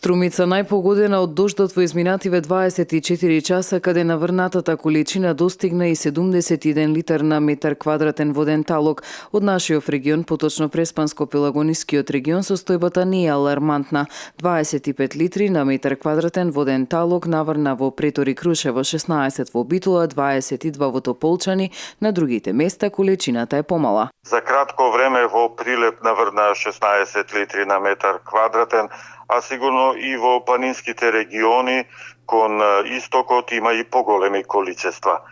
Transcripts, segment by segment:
Струмица најпогодена од дождот во изминативе 24 часа, каде наврнатата количина достигна и 71 литар на метар квадратен воден талок. Од нашиот регион, поточно Преспанско-Пелагонискиот регион, состојбата не е алармантна. 25 литри на метар квадратен воден талок наврна во Претори Крушево, 16 во Битола, 22 во Тополчани, на другите места количината е помала. За кратко време во Прилеп наврна 16 литри на метар квадратен, а сигурно и во планинските региони кон истокот има и поголеми количества.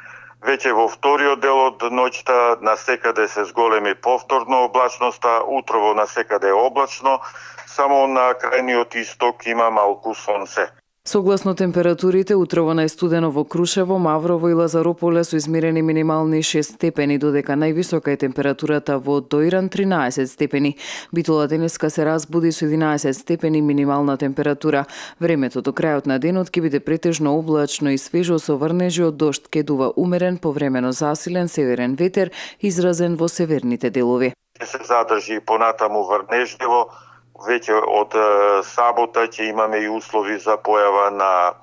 Веќе во вториот дел од ноќта насекаде се зголеми повторно облачноста, утрово насекаде е облачно, само на крајниот исток има малку сонце. Согласно температурите, утрово најстудено во Крушево, Маврово и Лазарополе со измерени минимални 6 степени, додека највисока е температурата во Доиран 13 степени. Битола денеска се разбуди со 11 степени минимална температура. Времето до крајот на денот ќе биде претежно облачно и свежо со врнежи од дожд, ке дува умерен, повремено засилен северен ветер, изразен во северните делови. Се задржи понатаму врнежливо. Веќе од сабота ќе имаме и услови за појава на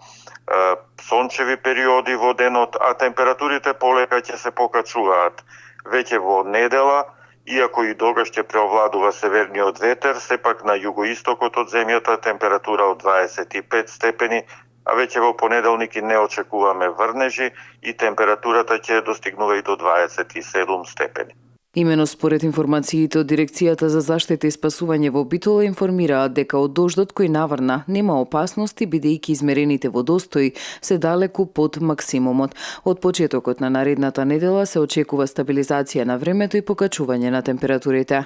сончеви периоди во денот, а температурите полека ќе се покачуваат. Веќе во недела, иако и тогаш ќе преовладува северниот ветер, сепак на југоистокот од земјата температура од 25 степени, а веќе во понеделник и не очекуваме врнежи и температурата ќе достигнува и до 27 степени. Имено според информациите од Дирекцијата за заштита и спасување во Битола информираат дека од дождот кој наврна нема опасности, бидејќи измерените водостои се далеку под максимумот. Од почетокот на наредната недела се очекува стабилизација на времето и покачување на температурите.